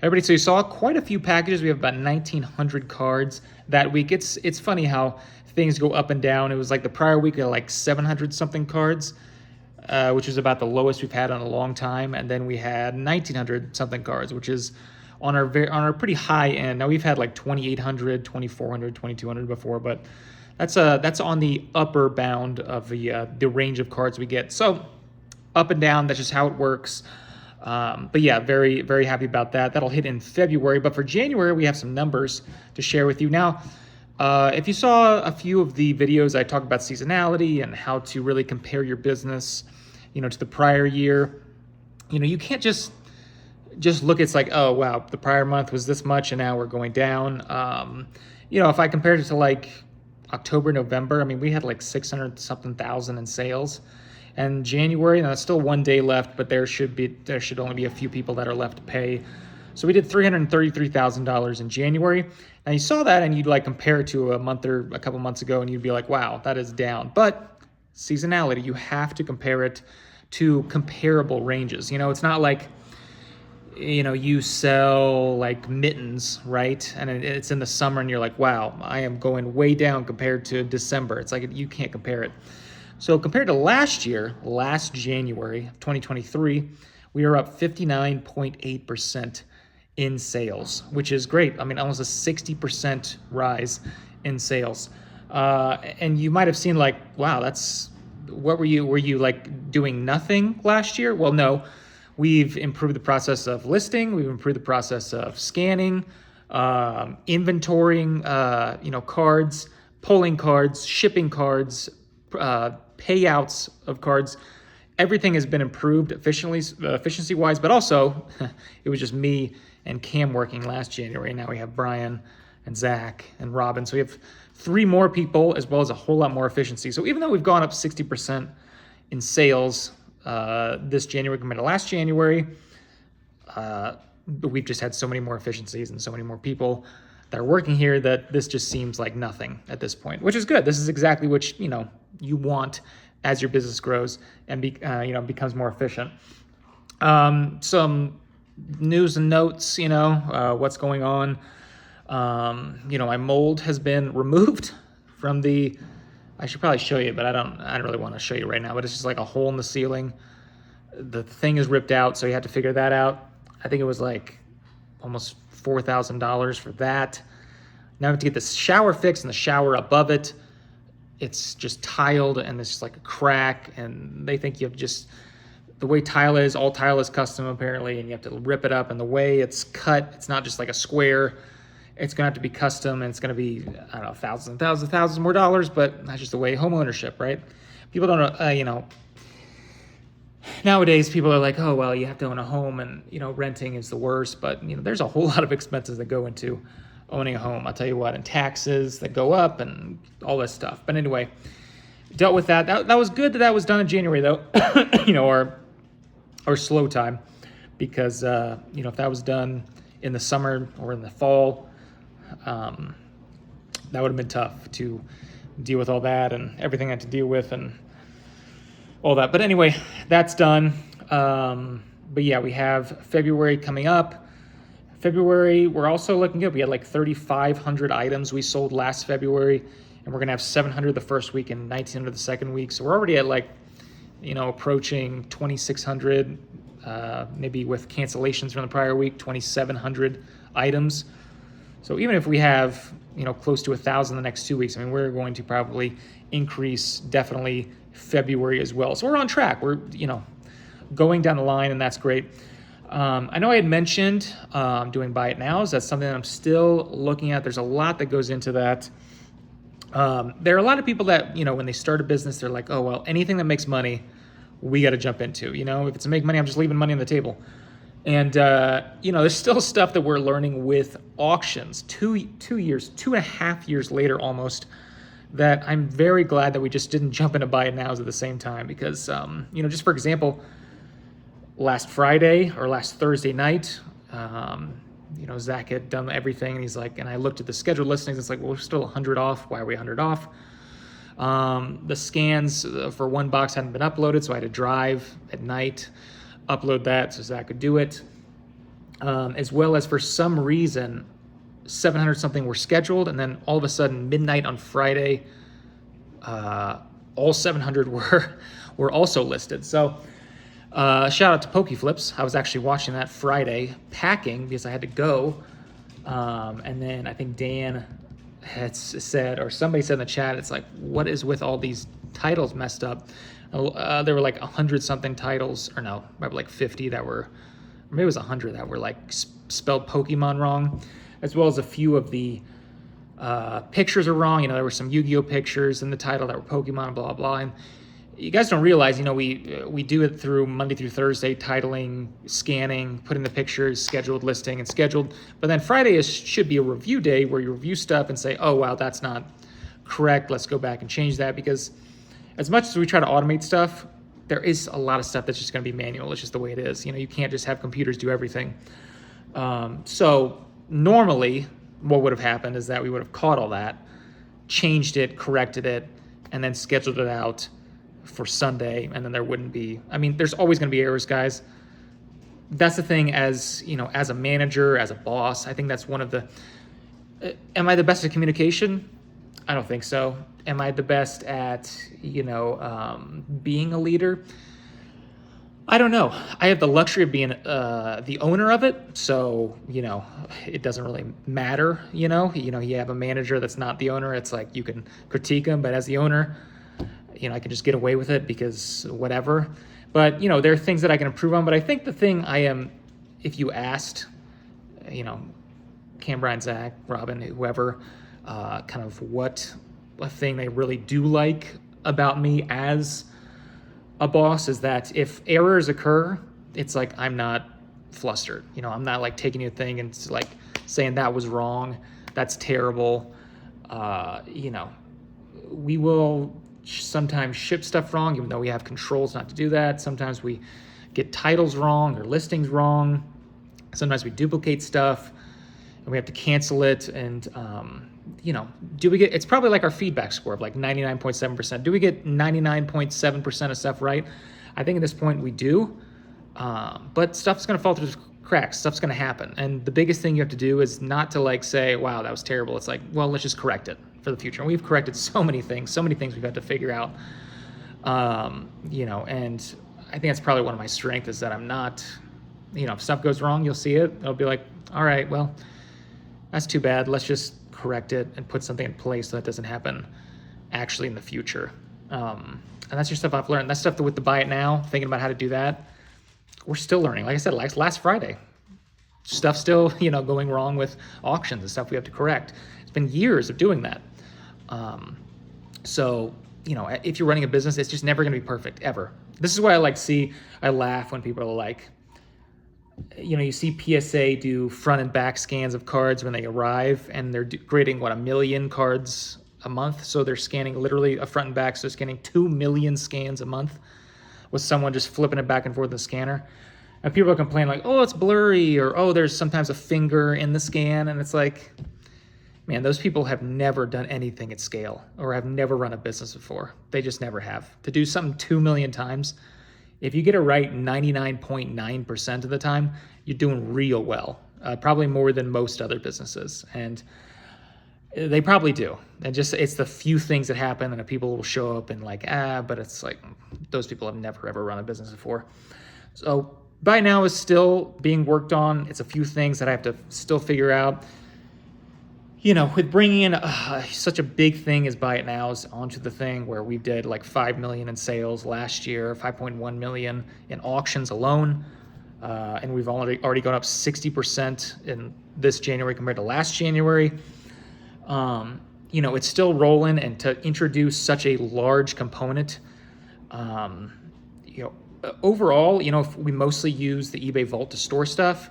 Everybody, so you saw quite a few packages. We have about 1,900 cards that week. It's funny how things go up and down. It was like the prior week, we had like 700 something cards, which is about the lowest we've had in a long time. And then we had 1,900 something cards, which is on our pretty high end. Now we've had like 2,800, 2,400, 2,200 before, but that's on the upper bound of the range of cards we get. So up and down, that's just how it works. But yeah, very, very happy about that. That'll hit in February. But for January, we have some numbers to share with you. Now, if you saw a few of the videos, I talked about seasonality and how to really compare your business, to the prior year. You can't just look, it's like, oh, wow, the prior month was this much and now we're going down. If I compared it to like October, November, I mean, we had like 600 something thousand in sales. And January, now it's still 1 day left, but there should only be a few people that are left to pay. So we did $333,000 in January. Now you saw that and you'd like compare it to a month or a couple months ago and you'd be like, wow, that is down. But seasonality, you have to compare it to comparable ranges. It's not like, you sell like mittens, right? And it's in the summer and you're like, wow, I am going way down compared to December. It's like, you can't compare it. So compared to last January of 2023, we are up 59.8% in sales, which is great. I mean, almost a 60% rise in sales. And you might have seen like, wow, were you like doing nothing last year? Well, no, we've improved the process of listing. We've improved the process of scanning, inventorying, cards, pulling cards, shipping cards, payouts of cards. Everything has been improved efficiency wise, but also it was just me and Cam working last January. Now we have Brian and Zach and Robin. So we have 3 more people as well as a whole lot more efficiency. So even though we've gone up 60% in sales this January compared to last January, we've just had so many more efficiencies and so many more people that are working here that this just seems like nothing at this point, which is good. This is exactly what you want as your business grows and becomes more efficient. Some news and notes, what's going on. My mold has been removed from I should probably show you, but I don't really want to show you right now, but it's just like a hole in the ceiling. The thing is ripped out, so you had to figure that out. I think it was like almost $4,000 for that. Now I have to get the shower fixed and the shower above it. It's just tiled and it's just like a crack, and they think you have the way all tile is custom apparently, and you have to rip it up, and the way it's cut, it's not just like a square. It's gonna have to be custom, and it's gonna be, I don't know, thousands more dollars, but that's just the way home ownership, right? People don't, nowadays people are like, oh, well, you have to own a home and, renting is the worst, but there's a whole lot of expenses that go into owning a home. I'll tell you what, and taxes that go up and all this stuff. But anyway, dealt with that. That was good that was done in January though, our slow time, because, if that was done in the summer or in the fall, that would have been tough to deal with all that and everything I had to deal with and all that. But anyway, that's done. But yeah, we have February coming up. February, we're also looking good. We had like 3,500 items we sold last February, and we're gonna have 700 the first week and 1,900 the second week. So we're already at like, approaching 2,600, maybe with cancellations from the prior week, 2,700 items. So even if we have, close to 1,000 the next 2 weeks, I mean, we're going to probably increase definitely February as well. So we're on track. We're, going down the line, and that's great. I know I had mentioned doing buy it nows. That's something that I'm still looking at. There's a lot that goes into that. There are a lot of people that, when they start a business, they're like, oh, well, anything that makes money, we got to jump into. If it's to make money, I'm just leaving money on the table. And, there's still stuff that we're learning with auctions 2.5 years later almost, that I'm very glad that we just didn't jump into buy it nows at the same time. Because, just for example, last Friday or last Thursday night, Zach had done everything, and he's like, and I looked at the scheduled listings, it's like, well, we're still 100 off. Why are we 100 off? The scans for one box hadn't been uploaded, so I had to drive at night, upload that so Zach could do it. as well as for some reason 700 something were scheduled, and then all of a sudden midnight on Friday, all 700 were also listed. So shout out to PokeFlips. I was actually watching that Friday packing because I had to go, and then I think Dan had said, or somebody said in the chat, it's like, what is with all these titles messed up? There were like 100 something titles, or no, probably like 50 that were, or maybe it was 100 that were like spelled Pokemon wrong, as well as a few of the pictures are wrong. You know, there were some Yu-Gi-Oh pictures in the title that were Pokemon, blah, blah. And you guys don't realize, you know, we do it through Monday through Thursday, titling, scanning, putting the pictures, scheduled, listing, and scheduled. But then Friday should be a review day where you review stuff and say, oh, wow, that's not correct. Let's go back and change that. Because as much as we try to automate stuff, there is a lot of stuff that's just going to be manual. It's just the way it is. You know, you can't just have computers do everything. So normally what would have happened is that we would have caught all that, changed it, corrected it, and then scheduled it out for Sunday, and then there wouldn't be, I mean, there's always going to be errors, guys. That's the thing, as you know, as a manager, as a boss, I think that's one of the, am I the best at communication? I don't think so. Am I the best at, you know, being a leader? I don't know. I have the luxury of being the owner of it, so, you know, it doesn't really matter, you know, you have a manager that's not the owner. It's like you can critique him, but as the owner, you know, I can just get away with it because whatever. But, you know, there are things that I can improve on. But I think the thing I am, if you asked, you know, Cam, Brian, Zach, Robin, whoever, kind of what a thing they really do like about me as a boss is that if errors occur, it's like I'm not flustered. You know, I'm not like taking a thing and like saying that was wrong, that's terrible. You know, we will sometimes ship stuff wrong, even though we have controls not to do that. Sometimes we get titles wrong or listings wrong. Sometimes we duplicate stuff and we have to cancel it. And, you know, do we get, it's probably like our feedback score of like 99.7%. Do we get 99.7% of stuff right? I think at this point we do, but stuff's going to fall through the cracks. Stuff's going to happen. And the biggest thing you have to do is not to like say, wow, that was terrible. It's like, well, let's just correct it for the future. And we've corrected so many things we've had to figure out, you know, and I think that's probably one of my strengths is that I'm not, you know, if stuff goes wrong, you'll see it. It'll be like, all right, well, that's too bad. Let's just correct it and put something in place so that doesn't happen actually in the future. And that's just stuff I've learned. That's stuff that with the buy it now, thinking about how to do that, we're still learning. Like I said, last Friday, stuff still, you know, going wrong with auctions and stuff we have to correct. It's been years of doing that. So, you know, if you're running a business, it's just never going to be perfect, ever. This is why I laugh when people are like, you know, you see PSA do front and back scans of cards when they arrive, and they're grading, 1 million cards a month. So they're scanning literally a front and back. So they're scanning 2 million scans a month with someone just flipping it back and forth in the scanner. And people complain like, oh, it's blurry, or, oh, there's sometimes a finger in the scan. And it's like, man, those people have never done anything at scale or have never run a business before. They just never have. To do something 2 million times, if you get it right 99.9% of the time, you're doing real well, probably more than most other businesses. And they probably do. And just, it's the few things that happen and people will show up and like, but it's like, those people have never ever run a business before. So buy now is still being worked on. It's a few things that I have to still figure out. You know, with bringing in such a big thing as buy it nows onto the thing where we did like 5 million in sales last year, 5.1 million in auctions alone. And we've already gone up 60% in this January compared to last January. You know, it's still rolling, and to introduce such a large component, you know, overall, you know, if we mostly use the eBay Vault to store stuff,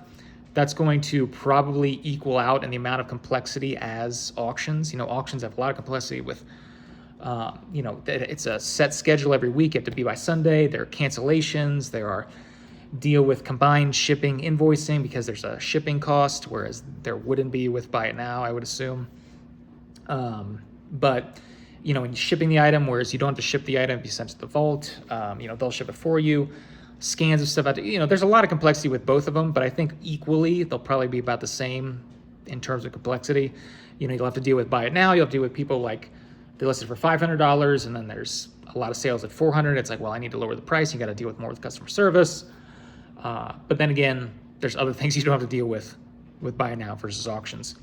that's going to probably equal out in the amount of complexity as auctions. You know, auctions have a lot of complexity with, you know, it's a set schedule every week. You have to be by Sunday. There are cancellations. There are deal with combined shipping, invoicing, because there's a shipping cost, whereas there wouldn't be with buy it now, I would assume. But, you know, when you're shipping the item, whereas you don't have to ship the item, if you send it to the vault, you know, they'll ship it for you. scans of stuff out. There's a lot of complexity with both of them, but I think equally they'll probably be about the same in terms of complexity. You'll have to deal with buy it now. You'll have to deal with people like they list it for $500, and then there's a lot of sales at $400. It's like, well, I need to lower the price. You got to deal with more with customer service. But then again, there's other things you don't have to deal with buy it now versus auctions.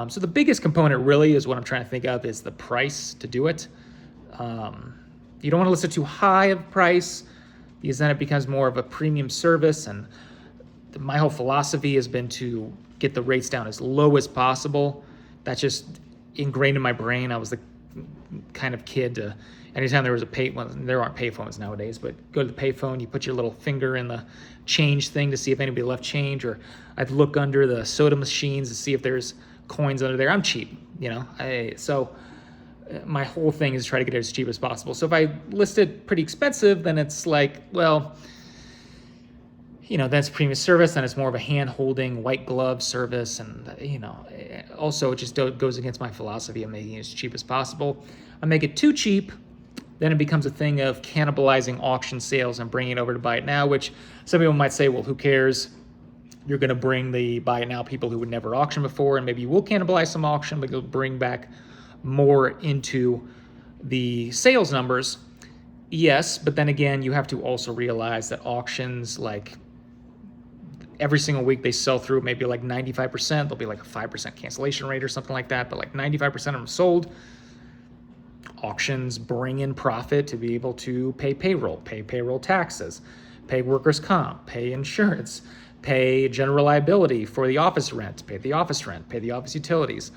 So the biggest component really is what I'm trying to think of is the price to do it. You don't want to list it too high of price because then it becomes more of a premium service. And my whole philosophy has been to get the rates down as low as possible. That's just ingrained in my brain. I was the kind of kid to, anytime there was there aren't payphones nowadays, but go to the payphone, you put your little finger in the change thing to see if anybody left change, or I'd look under the soda machines to see if there's coins under there. I'm cheap, so my whole thing is try to get it as cheap as possible. So if I list it pretty expensive, then it's like, well, that's premium service, then it's more of a hand-holding, white glove service, and also it just goes against my philosophy of making it as cheap as possible. I make it too cheap, then it becomes a thing of cannibalizing auction sales and bringing it over to buy it now, which some people might say, well, who cares? You're going to bring the buy it now people who would never auction before, and maybe you will cannibalize some auction, but you'll bring back more into the sales numbers. Yes, but then again, you have to also realize that auctions, like every single week they sell through maybe like 95%. There'll be like a 5% cancellation rate or something like that, but like 95% of them sold. Auctions bring in profit to be able to pay payroll taxes, pay workers' comp, pay insurance, pay general liability for the office rent, pay the office utilities,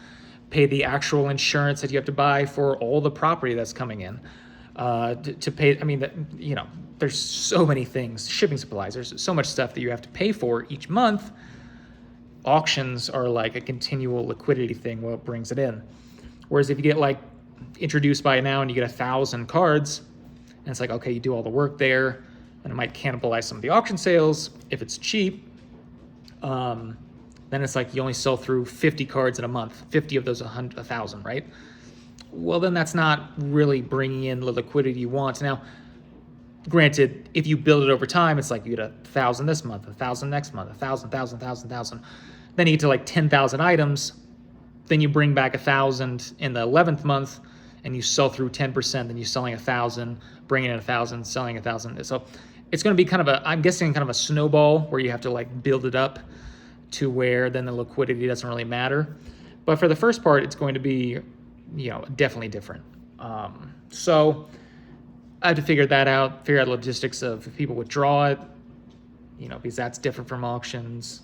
pay the actual insurance that you have to buy for all the property that's coming in, to pay. I mean, there's so many things, shipping supplies, there's so much stuff that you have to pay for each month. Auctions are like a continual liquidity thing, what brings it in. Whereas if you get like introduced by now and you get 1,000 cards, and it's like, okay, you do all the work there, and it might cannibalize some of the auction sales if it's cheap. Then it's like you only sell through 50 cards in a month, 50 of those 1,000, right? Well, then that's not really bringing in the liquidity you want. Now, granted, if you build it over time, it's like you get 1,000 this month, 1,000 next month, 1,000. Then you get to like 10,000 items. Then you bring back 1,000 in the 11th month, and you sell through 10%. Then you're selling 1,000, bringing in 1,000, selling 1,000. So it's going to be kind of I'm guessing kind of a snowball where you have to like build it up to where then the liquidity doesn't really matter. But for the first part, it's going to be, definitely different. So I had to figure that out, figure out logistics of if people withdraw it, because that's different from auctions.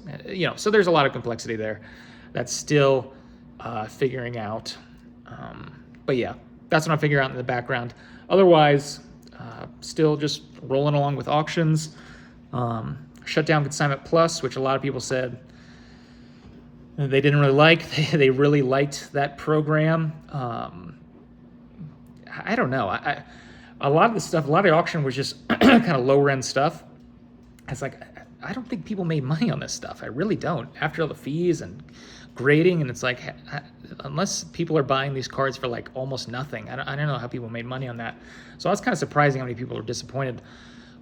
So there's a lot of complexity there that's still figuring out. But yeah, that's what I'm figuring out in the background. Otherwise, still just rolling along with auctions. Shut down Consignment Plus, which a lot of people said they didn't really like. They really liked that program. I don't know. A lot of the auction was just kind of lower end stuff. It's like, I don't think people made money on this stuff. I really don't. After all the fees and grading, and it's like, unless people are buying these cards for like almost nothing, I don't know how people made money on that. So I was kind of surprising how many people were disappointed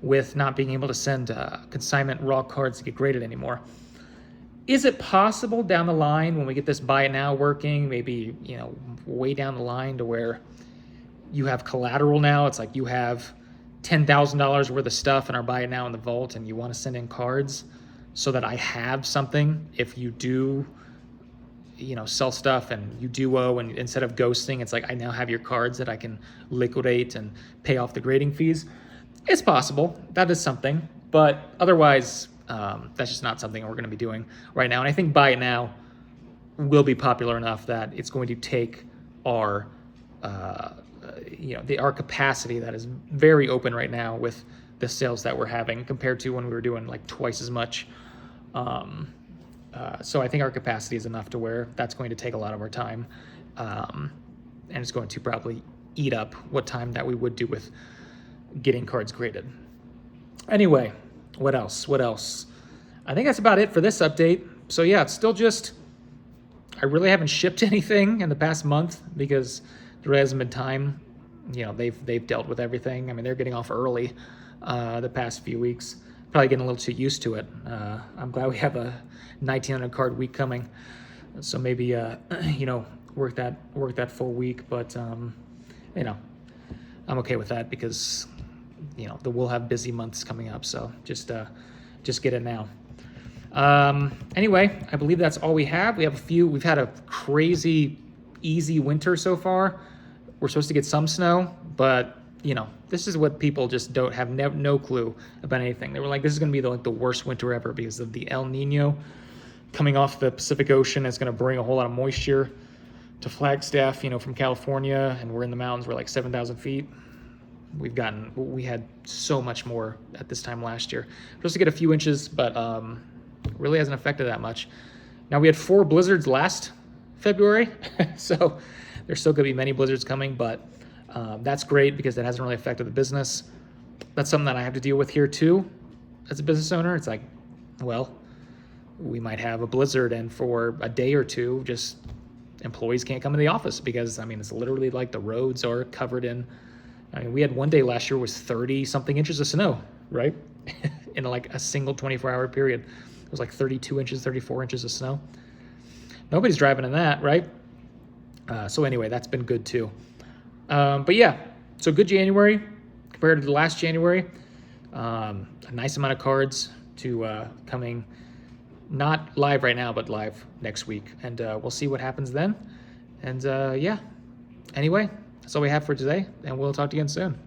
with not being able to send consignment raw cards to get graded anymore. Is it possible down the line when we get this buy it now working, maybe, way down the line to where you have collateral now? It's like you have $10,000 worth of stuff in our buy it now in the vault, and you want to send in cards so that I have something if you do, sell stuff and you do owe, and instead of ghosting, it's like I now have your cards that I can liquidate and pay off the grading fees. It's possible. That is something. But otherwise, that's just not something we're going to be doing right now. And I think buy it now will be popular enough that it's going to take our, our capacity that is very open right now with the sales that we're having compared to when we were doing like twice as much. So I think our capacity is enough to where that's going to take a lot of our time. And it's going to probably eat up what time that we would do with getting cards graded. Anyway, what else? I think that's about it for this update. So yeah, it's still just, I really haven't shipped anything in the past month because there hasn't been time. They've dealt with everything. I mean, they're getting off early. the past few weeks. Probably getting a little too used to it. I'm glad we have a 1,900 card week coming, so maybe you know, work that full week. But you know, I'm okay with that because you know we'll have busy months coming up. So just get it now. Anyway, I believe that's all we have. We've had a crazy easy winter so far. We're supposed to get some snow, but you know, this is what people just don't have no clue about anything. They were like, this is going to be the worst winter ever because of the El Nino coming off the Pacific Ocean. It's going to bring a whole lot of moisture to Flagstaff, you know, from California, and we're in the mountains. We're like 7,000 feet. We had so much more at this time last year. We're supposed to get a few inches, but really hasn't affected that much. Now, we had 4 blizzards last February, so there's still going to be many blizzards coming, but that's great because that hasn't really affected the business. That's something that I have to deal with here too as a business owner. It's like, well, we might have a blizzard and for a day or two, just employees can't come in the office because, I mean, it's literally like the roads are covered in, I mean, we had one day last year was 30 something inches of snow, right? In like a single 24-hour period. It was like 32 inches, 34 inches of snow. Nobody's driving in that, right? So anyway, that's been good too. But yeah, so good January compared to the last January. A nice amount of cards to coming, not live right now, but live next week. And we'll see what happens then. And yeah, anyway, that's all we have for today, and we'll talk to you again soon.